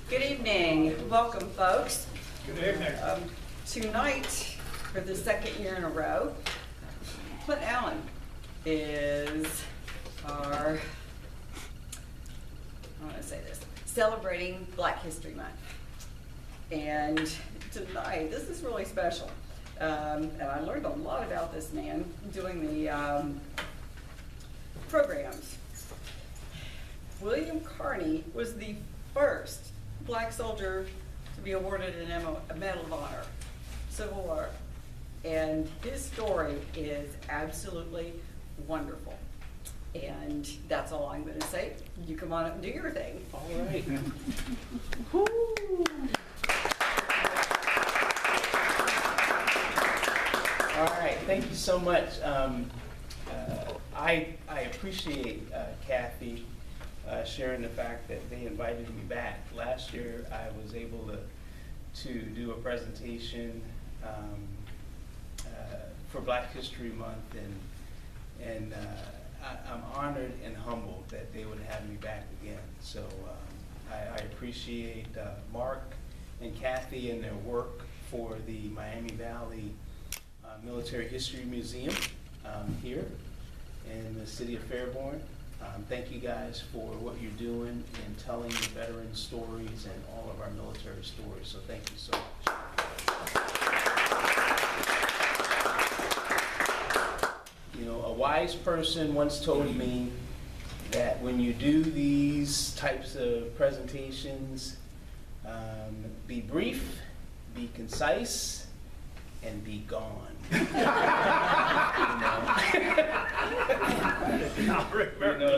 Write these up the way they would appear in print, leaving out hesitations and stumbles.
Good evening. Welcome, folks. Good evening. Tonight, for the second year in a row, Clint Allen is our, celebrating Black History Month. And tonight, this is really special. And I learned a lot about this man doing the programs. William Carney was the first Black soldier to be awarded a Medal of Honor, Civil War. And his story is absolutely wonderful. And that's all I'm going to say. You come on up and do your thing. All right. All right, thank you so much. I appreciate Kathy sharing the fact that they invited me back. Last year, I was able to do a presentation for Black History Month, and I'm honored and humbled that they would have me back again. So I appreciate Mark and Kathy and their work for the Miami Valley Military History Museum here in the city of Fairborn. Thank you guys for what you're doing and telling the veteran stories and all of our military stories. So thank you so much. You know, a wise person once told me that when you do these types of presentations, be brief, be concise, and be gone. You know,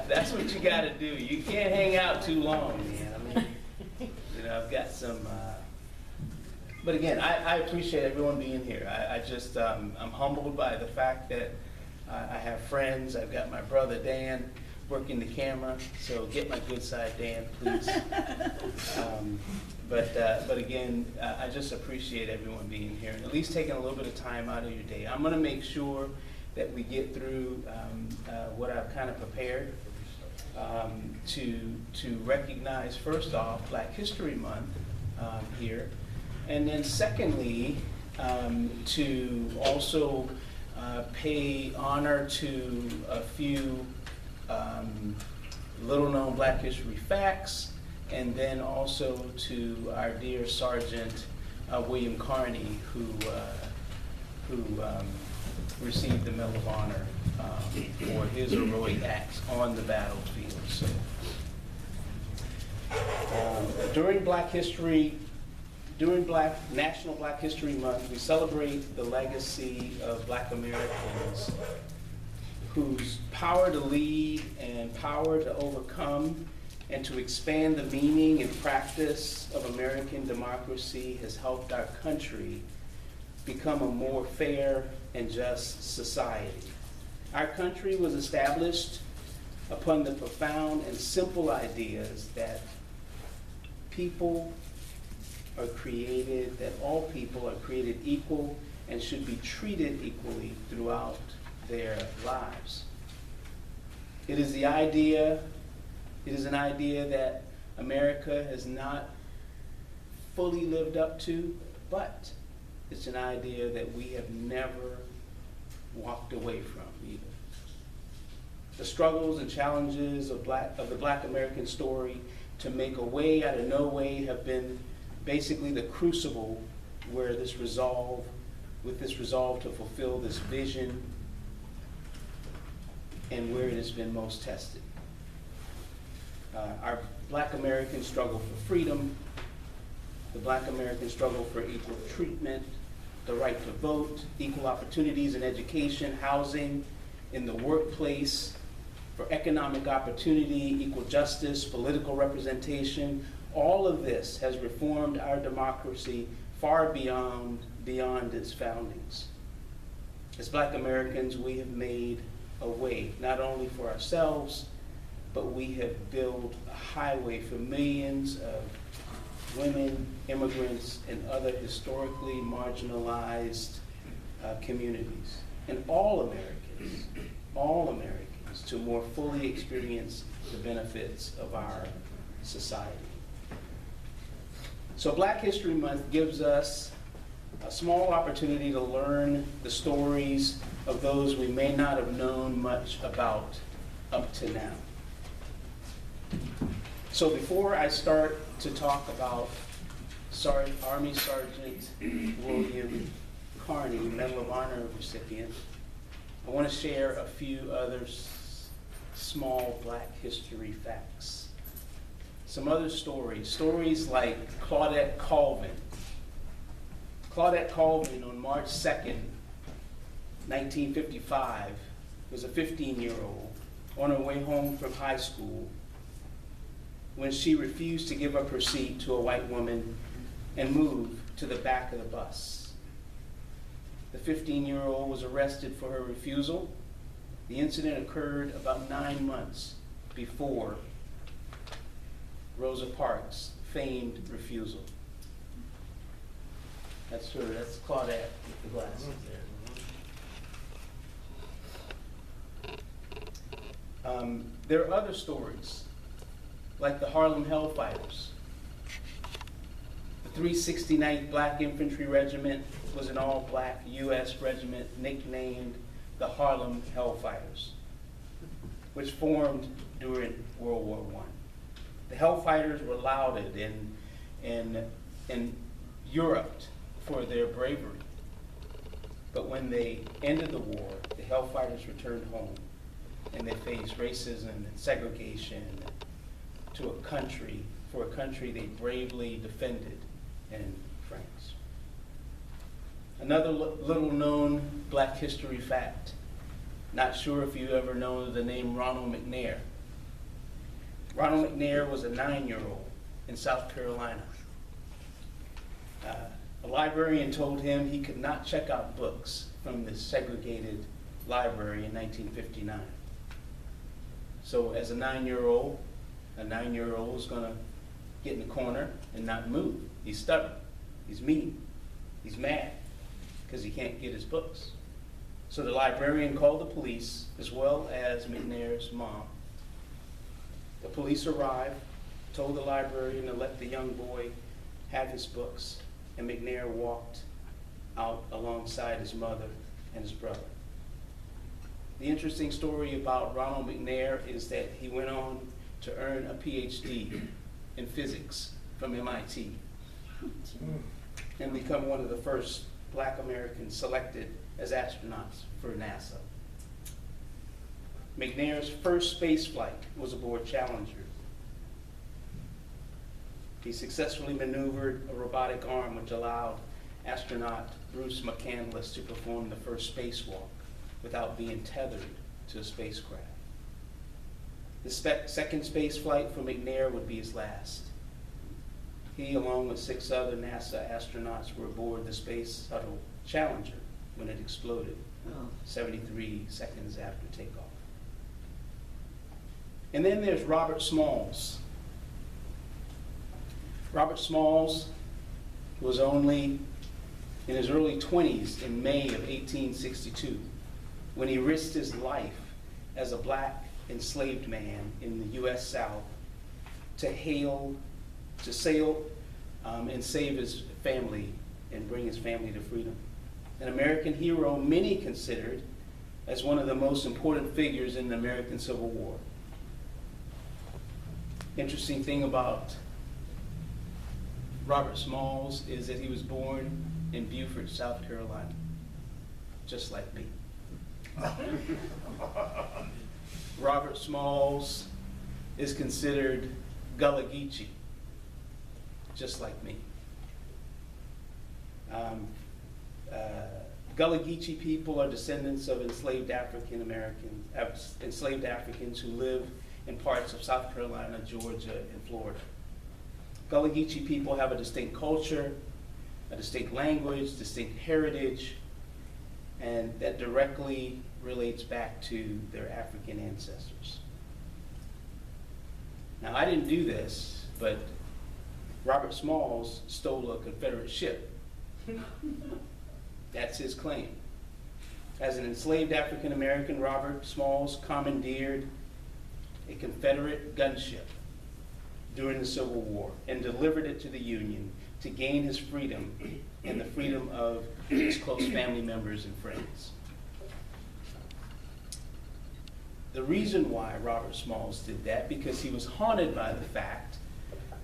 that's what you got to do. You can't hang out too long, man. I mean, you know, I've got some. But again, I appreciate everyone being here. I just I'm humbled by the fact that I have friends. I've got my brother Dan working the camera, so get my good side, Dan, please. But again, I just appreciate everyone being here and at least taking a little bit of time out of your day. I'm going to make sure that we get through what I've kind of prepared to recognize, first off, Black History Month here, and then secondly, to also pay honor to a few little-known Black history facts, and then also to our dear Sergeant William Carney, who received the Medal of Honor for his heroic acts on the battlefield. So, during National Black History Month, we celebrate the legacy of Black Americans whose power to lead and power to overcome and to expand the meaning and practice of American democracy has helped our country become a more fair and just society. Our country was established upon the profound and simple ideas that people are created, that all people are created equal and should be treated equally throughout their lives. It is an idea that America has not fully lived up to, but it's an idea that we have never walked away from either. The struggles and challenges of the Black American story to make a way out of no way have been basically the crucible where this resolve to fulfill this vision and where it has been most tested. Our Black American struggle for freedom, the Black American struggle for equal treatment, the right to vote, equal opportunities in education, housing, in the workplace, for economic opportunity, equal justice, political representation, all of this has reformed our democracy far beyond its foundings. As Black Americans, we have made a way, not only for ourselves, but we have built a highway for millions of women, immigrants, and other historically marginalized communities, and all Americans to more fully experience the benefits of our society. So Black History Month gives us a small opportunity to learn the stories of those we may not have known much about up to now. So before I start to talk about Army Sergeant William Carney, Medal of Honor recipient, I want to share a few other small Black history facts. Some other stories like Claudette Colvin. Claudette Colvin on March 2nd, 1955, was a 15-year-old on her way home from high school when she refused to give up her seat to a white woman and move to the back of the bus. The 15-year-old was arrested for her refusal. The incident occurred about 9 months before Rosa Parks' famed refusal. That's her, that's Claudette with the glasses there. There are other stories, like the Harlem Hellfighters. The 369th Black Infantry Regiment was an all-black U.S. regiment nicknamed the Harlem Hellfighters, which formed during World War I. The Hellfighters were lauded in Europe for their bravery. But when they ended the war, the Hellfighters returned home and they faced racism and segregation for a country they bravely defended in France. Another little known Black history fact, not sure if you ever know the name Ronald McNair. Ronald McNair was a 9-year-old in South Carolina. A librarian told him he could not check out books from the segregated library in 1959. So as a 9-year-old is going to get in the corner and not move. He's stubborn, he's mean, he's mad because he can't get his books. So the librarian called the police as well as McNair's mom. The police arrived, told the librarian to let the young boy have his books, and McNair walked out alongside his mother and his brother. The interesting story about Ronald McNair is that he went on to earn a PhD in physics from MIT and become one of the first Black Americans selected as astronauts for NASA. McNair's first space flight was aboard Challenger. He successfully maneuvered a robotic arm which allowed astronaut Bruce McCandless to perform the first spacewalk without being tethered to a spacecraft. The second space flight for McNair would be his last. He, along with 6 other NASA astronauts, were aboard the space shuttle Challenger when it exploded 73 seconds after takeoff. And then there's Robert Smalls. Robert Smalls was only in his early 20s in May of 1862 when he risked his life as a Black enslaved man in the U.S. South to sail and save his family and bring his family to freedom. An American hero many considered as one of the most important figures in the American Civil War. Interesting thing about Robert Smalls is that he was born in Beaufort, South Carolina, just like me. Robert Smalls is considered Gullah Geechee, just like me. Gullah Geechee people are descendants of enslaved Africans who live in parts of South Carolina, Georgia, and Florida. Gullah Geechee people have a distinct culture, a distinct language, distinct heritage, and that directly relates back to their African ancestors. Now, I didn't do this, but Robert Smalls stole a Confederate ship. That's his claim. As an enslaved African American, Robert Smalls commandeered a Confederate gunship during the Civil War and delivered it to the Union to gain his freedom and the freedom of his close family members and friends. The reason why Robert Smalls did that, because he was haunted by the fact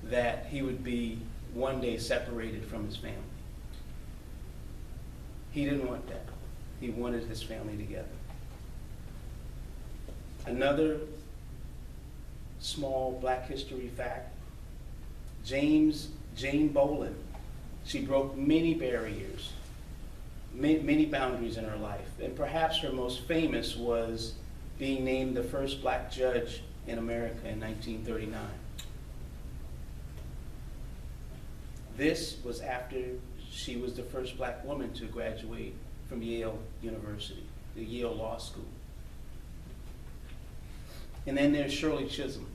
that he would be one day separated from his family. He didn't want that. He wanted his family together. Another small Black history fact, Jane Bolin, she broke many barriers, many boundaries in her life, and perhaps her most famous was being named the first Black judge in America in 1939. This was after she was the first Black woman to graduate from Yale University, the Yale Law School. And then there's Shirley Chisholm.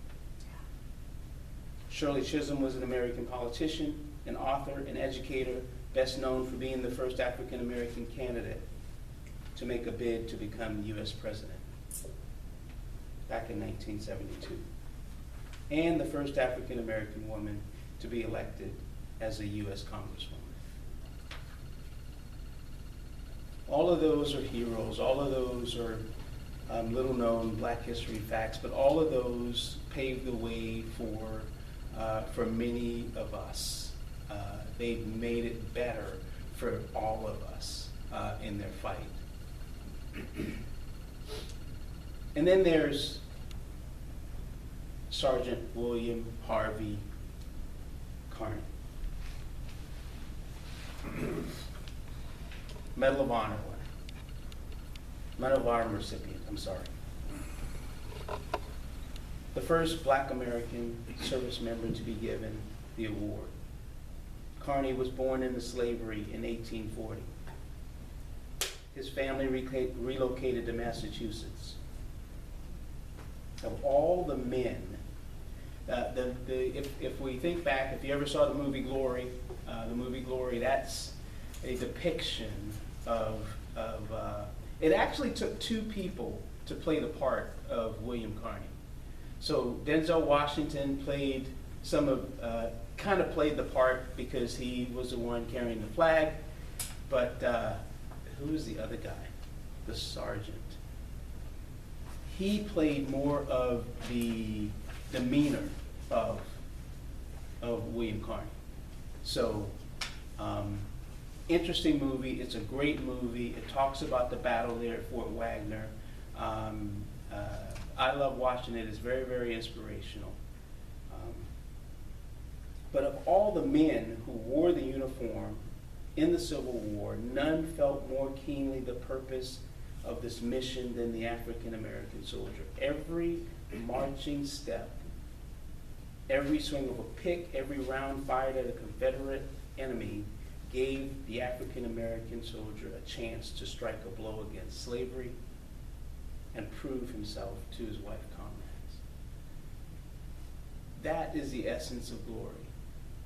Shirley Chisholm was an American politician, an author, an educator, best known for being the first African American candidate to make a bid to become U.S. president back in 1972, and the first African American woman to be elected as a U.S. Congresswoman. All of those are heroes, all of those are little known Black history facts, but all of those paved the way for many of us. They've made it better for all of us in their fight. And then there's Sergeant William Harvey Kearny. Medal of Honor winner. Medal of Honor recipient, I'm sorry. The first Black American service member to be given the award. Kearny was born into slavery in 1840. His family relocated to Massachusetts. Of all the men, if we think back, if you ever saw the movie Glory, that's a depiction of it actually took two people to play the part of William Kearny. So Denzel Washington played kind of played the part because he was the one carrying the flag, but who was the other guy? The sergeant. He played more of the demeanor of William Kearny. So, interesting movie. It's a great movie. It talks about the battle there at Fort Wagner. I love watching it. It's very, very inspirational. But of all the men who wore the uniform in the Civil War, none felt more keenly the purpose of this mission than the African American soldier. Every marching step, every swing of a pick, every round fired at a Confederate enemy gave the African American soldier a chance to strike a blow against slavery and prove himself to his white comrades. That is the essence of glory.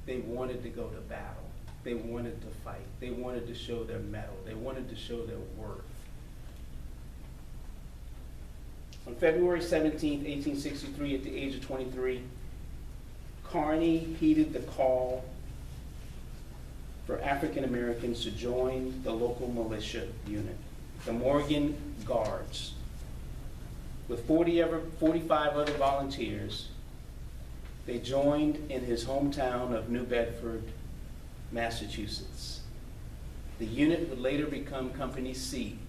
They wanted to go to battle. They wanted to fight. They wanted to show their mettle. They wanted to show their worth. On February 17, 1863, at the age of 23, Kearny heeded the call for African Americans to join the local militia unit, the Morgan Guards. With 45 other volunteers, they joined in his hometown of New Bedford, Massachusetts. The unit would later become Company C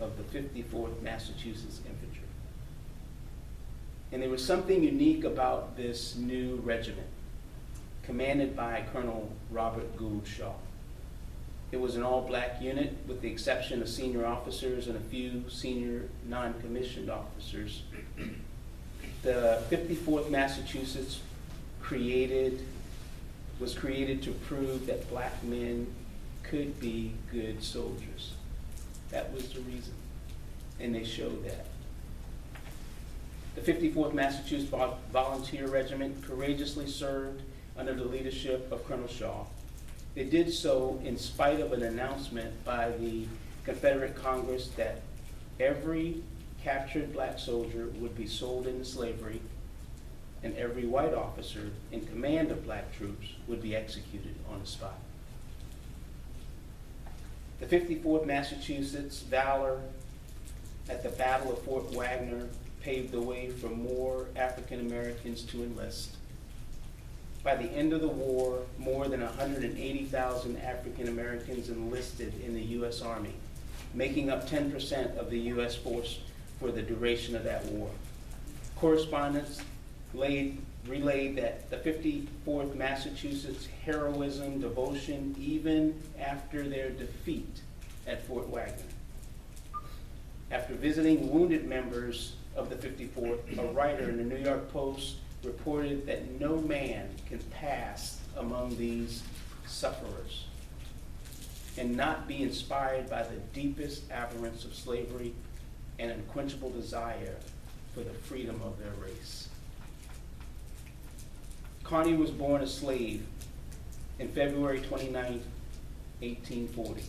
of the 54th Massachusetts Infantry. And there was something unique about this new regiment, commanded by Colonel Robert Gould Shaw. It was an all-Black unit with the exception of senior officers and a few senior non-commissioned officers. The 54th Massachusetts was created to prove that Black men could be good soldiers. That was the reason, and they showed that. The 54th Massachusetts Volunteer Regiment courageously served under the leadership of Colonel Shaw. They did so in spite of an announcement by the Confederate Congress that every captured Black soldier would be sold into slavery and every white officer in command of black troops would be executed on the spot. The 54th Massachusetts valor at the Battle of Fort Wagner paved the way for more African Americans to enlist. By the end of the war, more than 180,000 African Americans enlisted in the U.S. Army, making up 10% of the U.S. force for the duration of that war. Correspondents relayed that the 54th Massachusetts heroism, devotion, even after their defeat at Fort Wagner. After visiting wounded members of the 54th, a writer in the New York Post reported that no man can pass among these sufferers and not be inspired by the deepest abhorrence of slavery and unquenchable desire for the freedom of their race. Carney was born a slave in February 29, 1840,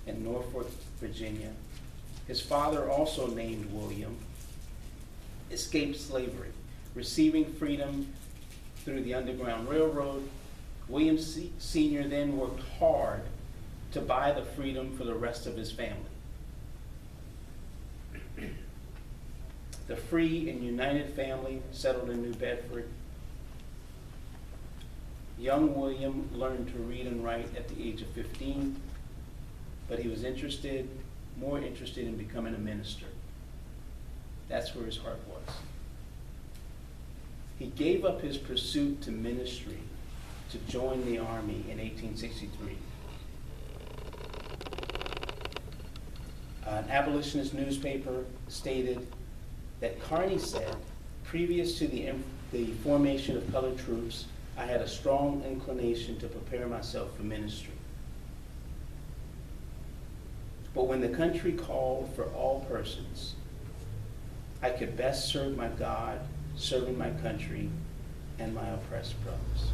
in Norfolk, Virginia. His father, also named William, escaped slavery, receiving freedom through the Underground Railroad. William Sr. then worked hard to buy the freedom for the rest of his family. The free and united family settled in New Bedford. Young William learned to read and write at the age of 15, but he was more interested in becoming a minister. That's where his heart was. He gave up his pursuit to ministry to join the Army in 1863. An abolitionist newspaper stated that Carney said, previous to the formation of colored troops, I had a strong inclination to prepare myself for ministry. But when the country called for all persons, I could best serve my God, serving my country and my oppressed brothers.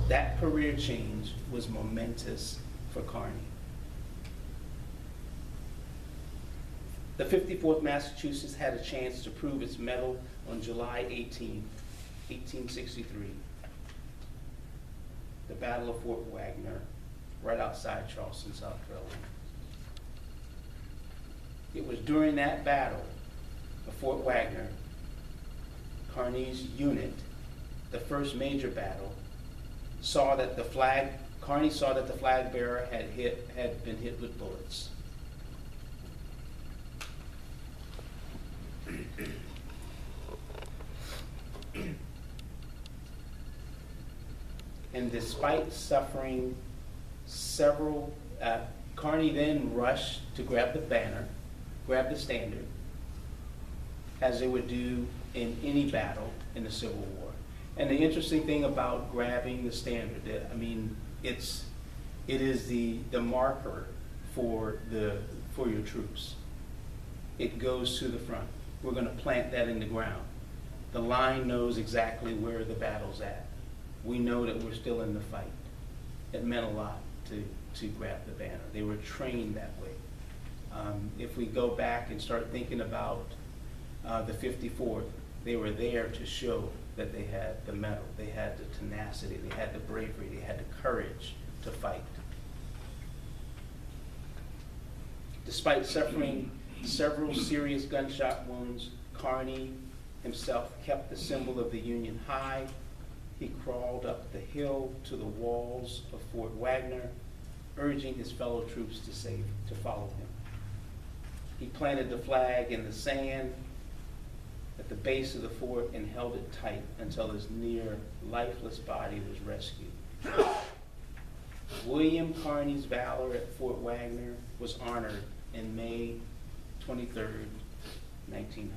That career change was momentous for Carney. The 54th Massachusetts had a chance to prove its mettle on July 18, 1863. The Battle of Fort Wagner, right outside Charleston, South Carolina. It was during that battle of Fort Wagner, Carney's unit, the first major battle, Carney saw that the flag bearer had been hit with bullets. And despite suffering several, Carney then rushed to grab the banner, grab the standard, as they would do in any battle in the Civil War. And the interesting thing about grabbing the standard, it is the marker for your troops. It goes to the front. We're going to plant that in the ground. The line knows exactly where the battle's at. We know that we're still in the fight. It meant a lot to grab the banner. They were trained that way. If we go back and start thinking about the 54th, they were there to show that they had the mettle, they had the tenacity, they had the bravery, they had the courage to fight. Despite suffering several serious gunshot wounds, Carney himself kept the symbol of the Union high. He crawled up the hill to the walls of Fort Wagner, urging his fellow troops to follow him. He planted the flag in the sand at the base of the fort and held it tight until his near lifeless body was rescued. William Carney's valor at Fort Wagner was honored in May 23rd, 1900,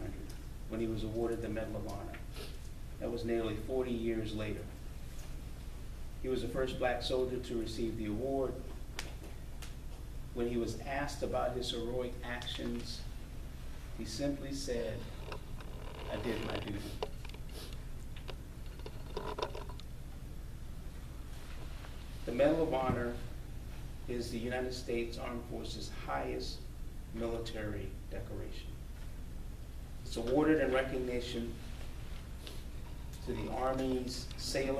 when he was awarded the Medal of Honor. That was nearly 40 years later. He was the first black soldier to receive the award. When he was asked about his heroic actions, he simply said, I did my duty. The Medal of Honor is the United States Armed Forces' highest military decoration. It's awarded in recognition to the Army's sailors.